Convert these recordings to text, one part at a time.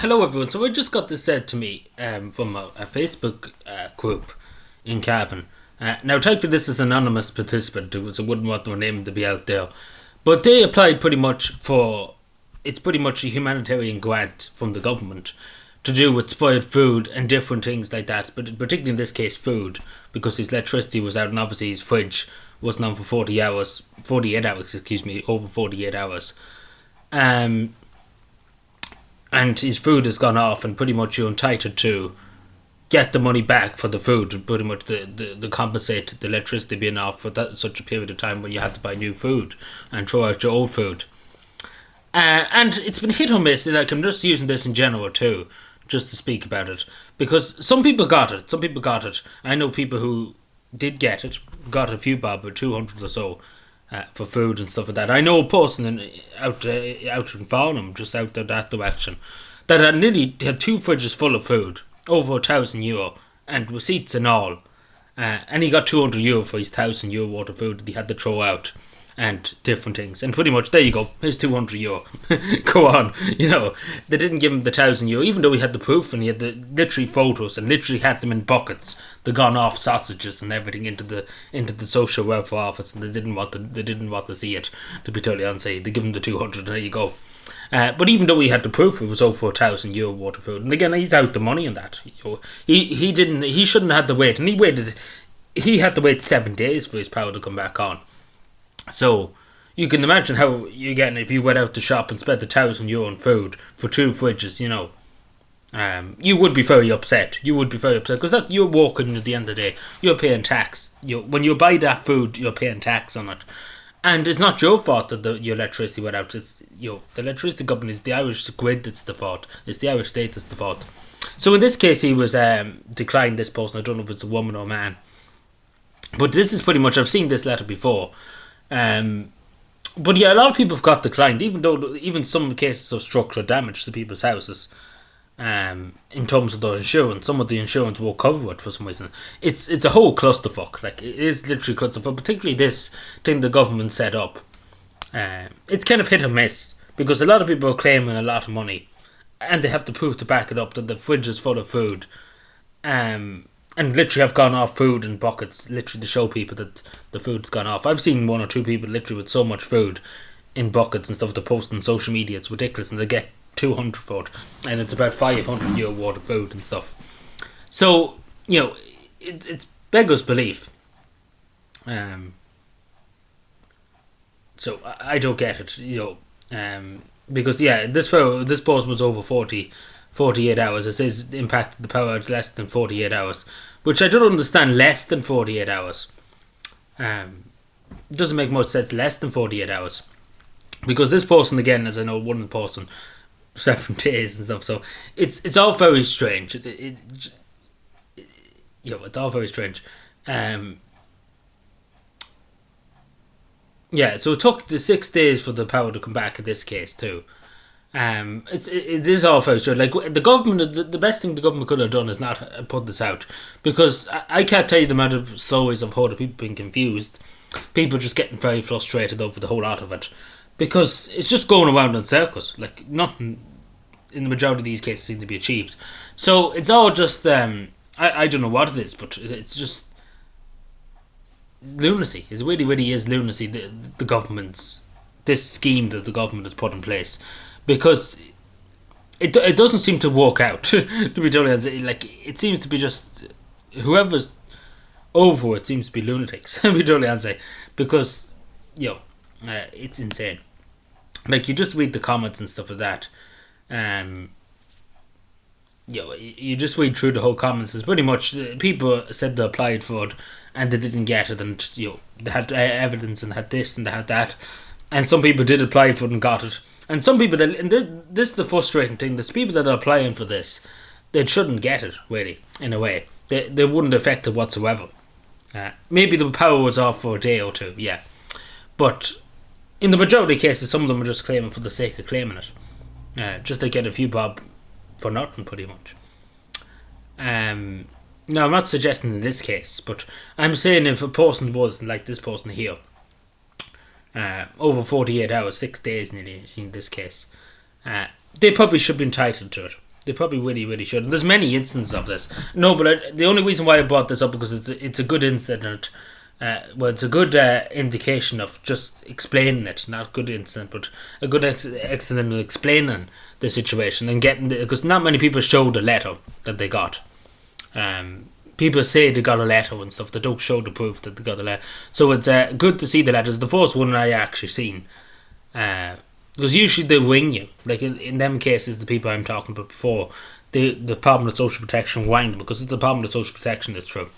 Hello everyone. So I just got this said to me from a Facebook group in Cavan. Now thankfully this is an anonymous participant, so I wouldn't want their name to be out there. But they applied pretty much for, it's pretty much a humanitarian grant from the government to do with spoiled food and different things like that, but particularly in this case food, because his electricity was out and obviously his fridge wasn't on for 48 hours, over 48 hours. And his food has gone off, and pretty much you're entitled to get the money back for the food, pretty much the compensate the electricity being off for such a period of time when you had to buy new food and throw out your old food. And it's been hit or miss. Like, I'm just using this in general too, just to speak about it, because some people got it. I know people who did get it, got a few bob, or 200 or so, for food and stuff like that. I know a person out in Farnham, just out there that direction, that had two fridges full of food, over €1,000, and receipts and all. And he got €200 for his €1,000 worth of food that he had to throw out, and different things. And pretty much, there you go, here's €200. Go on, they didn't give him the €1,000, even though he had the proof and he had the literally photos and literally had them in buckets, the gone off sausages and everything into the social welfare office, and they didn't want to see it, to be totally honest. They give him the 200 and there you go. But even though he had the proof, it was over €1,000 worth of food. And again, he's out the money on that. He shouldn't have had to wait, and he had to wait 7 days for his power to come back on. So you can imagine how you get if you went out to shop and spent the €1,000 on food for two fridges. You would be very upset. Because that you're walking at the end of the day. You're paying tax. When you buy that food, you're paying tax on it, and it's not your fault that your electricity went out. It's the electricity company. It's the Irish grid that's the fault. It's the Irish state that's the fault. So in this case, he was declined. This person, I don't know if it's a woman or a man, but this is pretty much. I've seen this letter before. But yeah, a lot of people have got declined, even some cases of structural damage to people's houses. In terms of the insurance, some of the insurance won't cover it for some reason. It's a whole clusterfuck. Like, it is literally clusterfuck. Particularly this thing the government set up. It's kind of hit or miss, because a lot of people are claiming a lot of money, and they have the proof to back it up that the fridge is full of food. And literally have gone off food in buckets, literally to show people that the food's gone off. I've seen one or two people literally with so much food in buckets and stuff to post on social media. It's ridiculous, and they get 200 for it, and it's about €500 worth of food and stuff. So it's beggars belief. So I don't get it, because this post was over 48 hours. It says it impacted the power at less than 48 hours, which I don't understand. Less than 48 hours. It doesn't make much sense. Less than 48 hours, because this person, again, as I know, one person, 7 days and stuff. So it's all very strange. It's all very strange. So it took the 6 days for the power to come back in this case too. It is all very strange. Like, the government, the best thing the government could have done is not put this out, because I can't tell you the amount of stories I've heard of people being confused, people just getting very frustrated over the whole lot of it, because it's just going around in circles. Like, nothing in the majority of these cases seem to be achieved. So it's all just I don't know what it is, but it's just lunacy. It really, really is lunacy. The government's this scheme that the government has put in place. Because it doesn't seem to work out, to be totally honest. Like, it seems to be just whoever's over it seems to be lunatics, to be totally honest. Because it's insane. Like, you just read the comments and stuff like that. You just read through the whole comments. It's pretty much people said they applied for it and they didn't get it, and they had evidence and had this and they had that, and some people did apply for it and got it. And some people, and this is the frustrating thing, there's people that are applying for this, they shouldn't get it, really, in a way. They wouldn't affect it whatsoever. Maybe the power was off for a day or two, yeah. But in the majority of cases, some of them are just claiming for the sake of claiming it. Just to get a few bob for nothing, pretty much. Now, I'm not suggesting in this case, but I'm saying if a person was like this person here, over 48 hours, 6 days nearly in this case, they probably should be entitled to it. They probably really should. There's many instances of this. No, but the only reason why I brought this up because it's a good incident. It's a good indication of just explaining it. Not a good incident, but a good excellent explaining the situation and getting because not many people show the letter that they got. People say they got a letter and stuff. They don't show the proof that they got a letter. So it's good to see the letters. The first one I actually seen. Because usually they ring you. Like in them cases, the people I'm talking about before, the Department of Social Protection rang them because it's the Department of Social Protection that's true.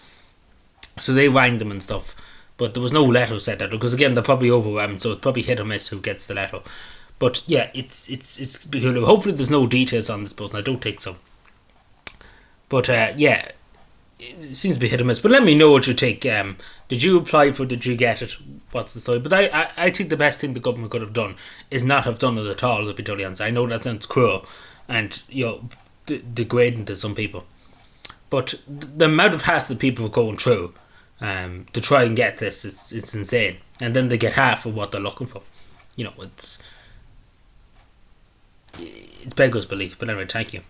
So they rang them and stuff. But there was no letter sent out because again they're probably overwhelmed. So it's probably hit or miss who gets the letter. But yeah, it's hopefully there's no details on this person. I don't think so. But yeah. It seems to be hit or miss, but let me know what you think. Did you apply for? Did you get it? What's the story? But I think the best thing the government could have done is not have done it at all. To be totally honest, I know that sounds cruel and degrading to some people, but the amount of hassle people are going through to try and get this, it's insane. And then they get half of what they're looking for. It's beggars belief. But anyway, thank you.